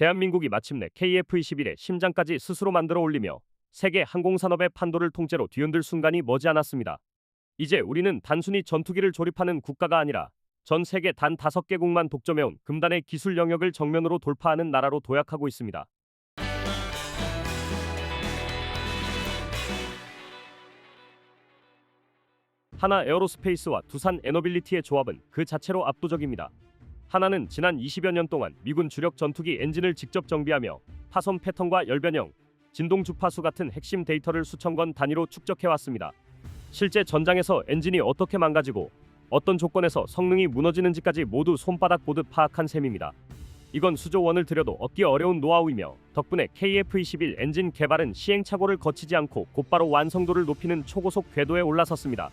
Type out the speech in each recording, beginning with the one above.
대한민국이 마침내 KF-21의 심장까지 스스로 만들어 올리며 세계 항공산업의 판도를 통째로 뒤흔들 순간이 머지않았습니다. 이제 우리는 단순히 전투기를 조립하는 국가가 아니라 전 세계 단 5개국만 독점해온 금단의 기술 영역을 정면으로 돌파하는 나라로 도약하고 있습니다. 하나 에어로스페이스와 두산 에너빌리티의 조합은 그 자체로 압도적입니다. 하나는 지난 20여 년 동안 미군 주력 전투기 엔진을 직접 정비하며 파손 패턴과 열변형, 진동 주파수 같은 핵심 데이터를 수천 건 단위로 축적해왔습니다. 실제 전장에서 엔진이 어떻게 망가지고 어떤 조건에서 성능이 무너지는지까지 모두 손바닥 보듯 파악한 셈입니다. 이건 수조 원을 들여도 얻기 어려운 노하우이며 덕분에 KF-21 엔진 개발은 시행착오를 거치지 않고 곧바로 완성도를 높이는 초고속 궤도에 올라섰습니다.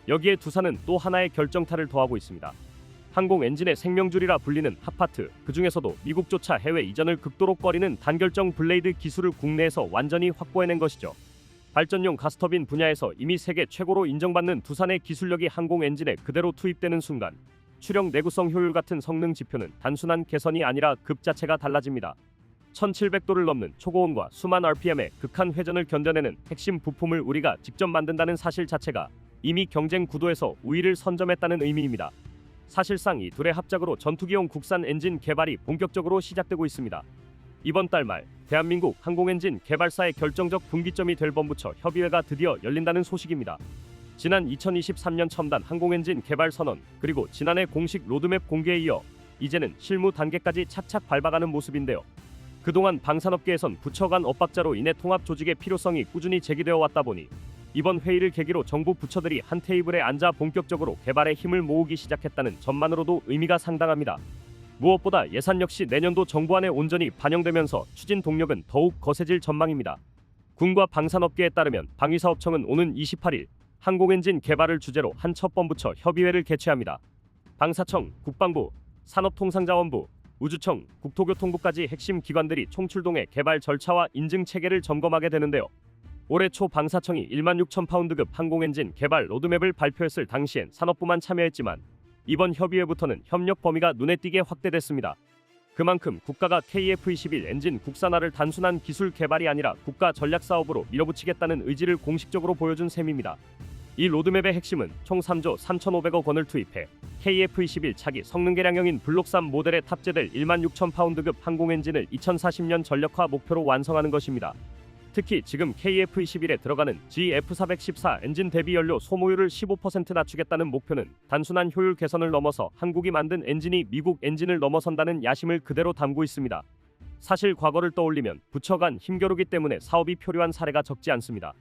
여기에 두산은 또 하나의 결정타를 더하고 있습니다. 항공 엔진의 생명줄이라 불리는 핫파트, 그 중에서도 미국조차 해외 이전을 극도로 꺼리는 단결정 블레이드 기술을 국내에서 완전히 확보해낸 것이죠. 발전용 가스터빈 분야에서 이미 세계 최고로 인정받는 두산의 기술력이 항공 엔진에 그대로 투입되는 순간 추력 내구성 효율 같은 성능 지표는 단순한 개선이 아니라 급 자체가 달라집니다. 1700도를 넘는 초고온과 수만 RPM의 극한 회전을 견뎌내는 핵심 부품을 우리가 직접 만든다는 사실 자체가 이미 경쟁 구도에서 우위를 선점했다는 의미입니다. 사실상 이 둘의 합작으로 전투기용 국산 엔진 개발이 본격적으로 시작되고 있습니다. 이번 달 말 대한민국 항공엔진 개발사의 결정적 분기점이 될 범부처 협의회가 드디어 열린다는 소식입니다. 지난 2023년 첨단 항공엔진 개발 선언, 그리고 지난해 공식 로드맵 공개에 이어 이제는 실무 단계까지 착착 밟아가는 모습인데요. 그동안 방산업계에선 부처 간 엇박자로 인해 통합 조직의 필요성이 꾸준히 제기되어 왔다 보니 이번 회의를 계기로 정부 부처들이 한 테이블에 앉아 본격적으로 개발에 힘을 모으기 시작했다는 점만으로도 의미가 상당합니다. 무엇보다 예산 역시 내년도 정부안에 온전히 반영되면서 추진 동력은 더욱 거세질 전망입니다. 군과 방산업계에 따르면 방위사업청은 오는 28일 항공엔진 개발을 주제로 한 첫 범부처 협의회를 개최합니다. 방사청, 국방부, 산업통상자원부, 우주청, 국토교통부까지 핵심 기관들이 총출동해 개발 절차와 인증 체계를 점검하게 되는데요. 올해 초 방사청이 1만 6천 파운드급 항공엔진 개발 로드맵을 발표했을 당시엔 산업부만 참여했지만 이번 협의회부터는 협력 범위가 눈에 띄게 확대됐습니다. 그만큼 국가가 KF-21 엔진 국산화를 단순한 기술 개발이 아니라 국가 전략 사업으로 밀어붙이겠다는 의지를 공식적으로 보여준 셈입니다. 이 로드맵의 핵심은 총 3조 3,500억 원을 투입해 KF-21 차기 성능 개량형인 블록 3 모델에 탑재될 1만 6천 파운드급 항공엔진을 2040년 전력화 목표로 완성하는 것입니다. 특히 지금 KF-21에 들어가는 GF414 엔진 대비 연료 소모율을 15% 낮추겠다는 목표는 단순한 효율 개선을 넘어서 한국이 만든 엔진이 미국 엔진을 넘어선다는 야심을 그대로 담고 있습니다. 사실 과거를 떠올리면 부처 간 힘겨루기 때문에 사업이 표류한 사례가 적지 않습니다.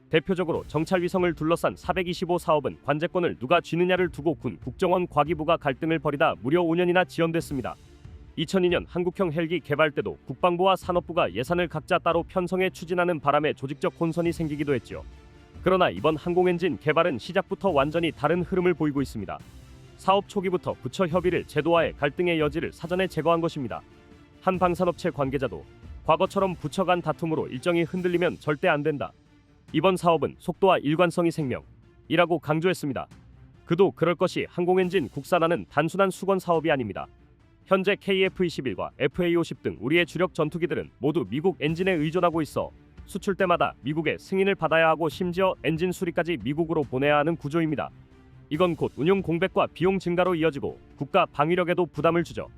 대표적으로 정찰위성을 둘러싼 425 사업은 관제권을 누가 쥐느냐를 두고 군, 국정원, 과기부가 갈등을 벌이다 무려 5년이나 지연됐습니다. 2002년 한국형 헬기 개발 때도 국방부와 산업부가 예산을 각자 따로 편성해 추진하는 바람에 조직적 혼선이 생기기도 했죠. 그러나 이번 항공엔진 개발은 시작부터 완전히 다른 흐름을 보이고 있습니다. 사업 초기부터 부처 협의를 제도화해 갈등의 여지를 사전에 제거한 것입니다. 한 방산업체 관계자도 과거처럼 부처 간 다툼으로 일정이 흔들리면 절대 안 된다. 이번 사업은 속도와 일관성이 생명이라고 강조했습니다. 그도 그럴 것이 항공엔진 국산화는 단순한 수건 사업이 아닙니다. 현재 KF-21과 FA-50 등 우리의 주력 전투기들은 모두 미국 엔진에 의존하고 있어 수출 때마다 미국의 승인을 받아야 하고 심지어 엔진 수리까지 미국으로 보내야 하는 구조입니다. 이건 곧 운용 공백과 비용 증가로 이어지고 국가 방위력에도 부담을 주죠.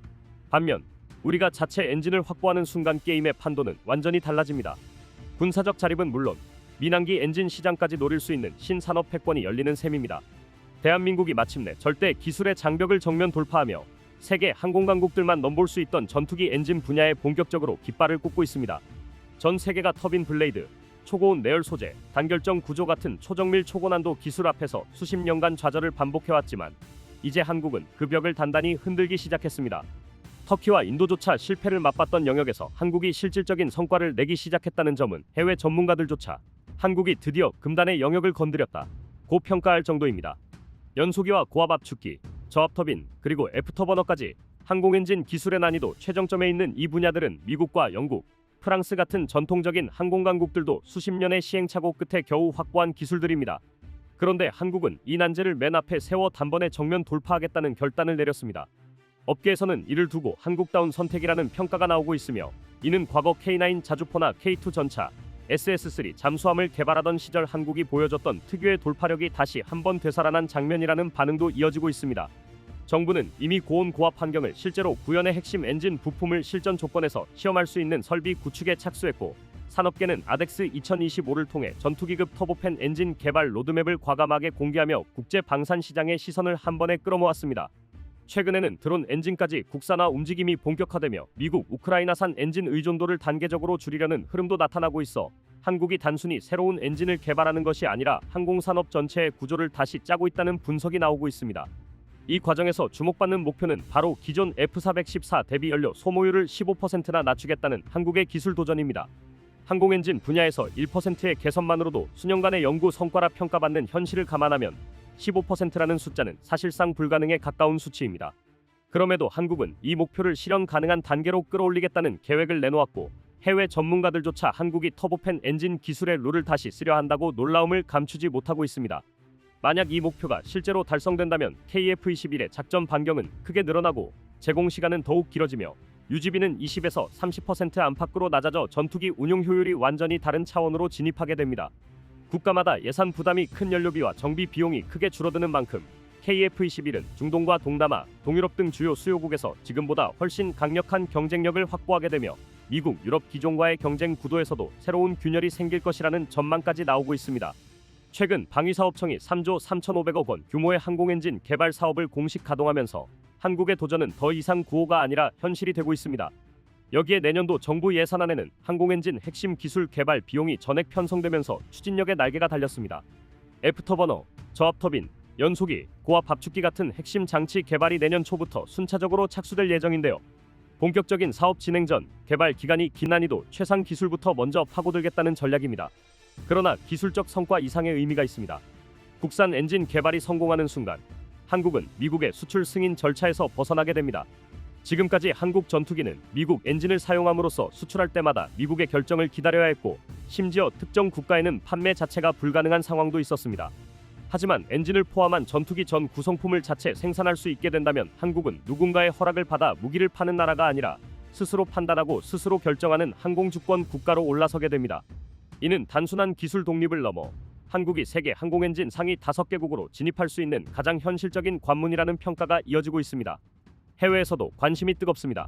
반면 우리가 자체 엔진을 확보하는 순간 게임의 판도는 완전히 달라집니다. 군사적 자립은 물론 민항기 엔진 시장까지 노릴 수 있는 신산업 패권이 열리는 셈입니다. 대한민국이 마침내 절대 기술의 장벽을 정면 돌파하며 세계 항공강국들만 넘볼 수 있던 전투기 엔진 분야에 본격적으로 깃발을 꽂고 있습니다. 전 세계가 터빈 블레이드, 초고온 내열 소재, 단결정 구조 같은 초정밀 초고난도 기술 앞에서 수십 년간 좌절을 반복해왔지만 이제 한국은 그 벽을 단단히 흔들기 시작했습니다. 터키와 인도조차 실패를 맛봤던 영역에서 한국이 실질적인 성과를 내기 시작했다는 점은 해외 전문가들조차 한국이 드디어 금단의 영역을 건드렸다고 평가할 정도입니다. 연소기와 고압 압축기, 저압 터빈, 그리고 애프터버너까지 항공엔진 기술의 난이도 최정점에 있는 이 분야들은 미국과 영국, 프랑스 같은 전통적인 항공강국들도 수십 년의 시행착오 끝에 겨우 확보한 기술들입니다. 그런데 한국은 이 난제를 맨 앞에 세워 단번에 정면 돌파하겠다는 결단을 내렸습니다. 업계에서는 이를 두고 한국다운 선택이라는 평가가 나오고 있으며, 이는 과거 K9 자주포나 K2 전차, SS3 잠수함을 개발하던 시절 한국이 보여줬던 특유의 돌파력이 다시 한번 되살아난 장면이라는 반응도 이어지고 있습니다. 정부는 이미 고온 고압 환경을 실제로 구현의 핵심 엔진 부품을 실전 조건에서 시험할 수 있는 설비 구축에 착수했고, 산업계는 아덱스 2025를 통해 전투기급 터보팬 엔진 개발 로드맵을 과감하게 공개하며 국제 방산 시장의 시선을 한 번에 끌어모았습니다. 최근에는 드론 엔진까지 국산화 움직임이 본격화되며 미국, 우크라이나산 엔진 의존도를 단계적으로 줄이려는 흐름도 나타나고 있어 한국이 단순히 새로운 엔진을 개발하는 것이 아니라 항공산업 전체의 구조를 다시 짜고 있다는 분석이 나오고 있습니다. 이 과정에서 주목받는 목표는 바로 기존 F414 대비 연료 소모율을 15%나 낮추겠다는 한국의 기술 도전입니다. 항공엔진 분야에서 1%의 개선만으로도 수년간의 연구 성과라 평가받는 현실을 감안하면 15%라는 숫자는 사실상 불가능에 가까운 수치입니다. 그럼에도 한국은 이 목표를 실현 가능한 단계로 끌어올리겠다는 계획을 내놓았고, 해외 전문가들조차 한국이 터보팬 엔진 기술의 룰을 다시 쓰려 한다고 놀라움을 감추지 못하고 있습니다. 만약 이 목표가 실제로 달성된다면 KF-21의 작전 반경은 크게 늘어나고 제공 시간은 더욱 길어지며 유지비는 20에서 30% 안팎으로 낮아져 전투기 운용 효율이 완전히 다른 차원으로 진입하게 됩니다. 국가마다 예산 부담이 큰 연료비와 정비 비용이 크게 줄어드는 만큼 KF-21은 중동과 동남아, 동유럽 등 주요 수요국에서 지금보다 훨씬 강력한 경쟁력을 확보하게 되며 미국, 유럽 기종과의 경쟁 구도에서도 새로운 균열이 생길 것이라는 전망까지 나오고 있습니다. 최근 방위사업청이 3조 3,500억 원 규모의 항공엔진 개발 사업을 공식 가동하면서 한국의 도전은 더 이상 구호가 아니라 현실이 되고 있습니다. 여기에 내년도 정부 예산안에는 항공엔진 핵심 기술 개발 비용이 전액 편성되면서 추진력의 날개가 달렸습니다. 애프터버너, 저압터빈, 연소기, 고압 압축기 같은 핵심 장치 개발이 내년 초부터 순차적으로 착수될 예정인데요. 본격적인 사업 진행 전 개발 기간이 긴 난이도 최상 기술부터 먼저 파고들겠다는 전략입니다. 그러나 기술적 성과 이상의 의미가 있습니다. 국산 엔진 개발이 성공하는 순간 한국은 미국의 수출 승인 절차에서 벗어나게 됩니다. 지금까지 한국 전투기는 미국 엔진을 사용함으로써 수출할 때마다 미국의 결정을 기다려야 했고, 심지어 특정 국가에는 판매 자체가 불가능한 상황도 있었습니다. 하지만 엔진을 포함한 전투기 전 구성품을 자체 생산할 수 있게 된다면 한국은 누군가의 허락을 받아 무기를 파는 나라가 아니라 스스로 판단하고 스스로 결정하는 항공주권 국가로 올라서게 됩니다. 이는 단순한 기술 독립을 넘어 한국이 세계 항공엔진 상위 5개국으로 진입할 수 있는 가장 현실적인 관문이라는 평가가 이어지고 있습니다. 해외에서도 관심이 뜨겁습니다.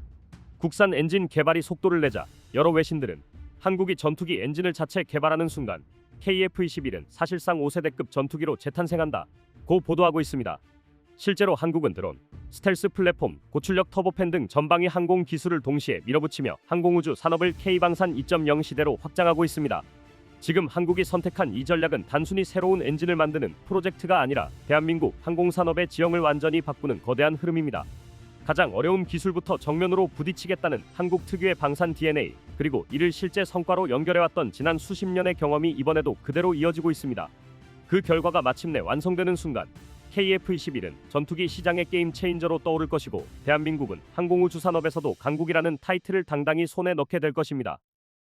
국산 엔진 개발이 속도를 내자 여러 외신들은 한국이 전투기 엔진을 자체 개발하는 순간 KF-21은 사실상 5세대급 전투기로 재탄생한다고 보도하고 있습니다. 실제로 한국은 드론, 스텔스 플랫폼, 고출력 터보팬 등 전방위 항공 기술을 동시에 밀어붙이며 항공우주 산업을 K방산 2.0 시대로 확장하고 있습니다. 지금 한국이 선택한 이 전략은 단순히 새로운 엔진을 만드는 프로젝트가 아니라 대한민국 항공산업의 지형을 완전히 바꾸는 거대한 흐름입니다. 가장 어려운 기술부터 정면으로 부딪히겠다는 한국 특유의 방산 DNA, 그리고 이를 실제 성과로 연결해왔던 지난 수십 년의 경험이 이번에도 그대로 이어지고 있습니다. 그 결과가 마침내 완성되는 순간 KF-21은 전투기 시장의 게임 체인저로 떠오를 것이고, 대한민국은 항공우주 산업에서도 강국이라는 타이틀을 당당히 손에 넣게 될 것입니다.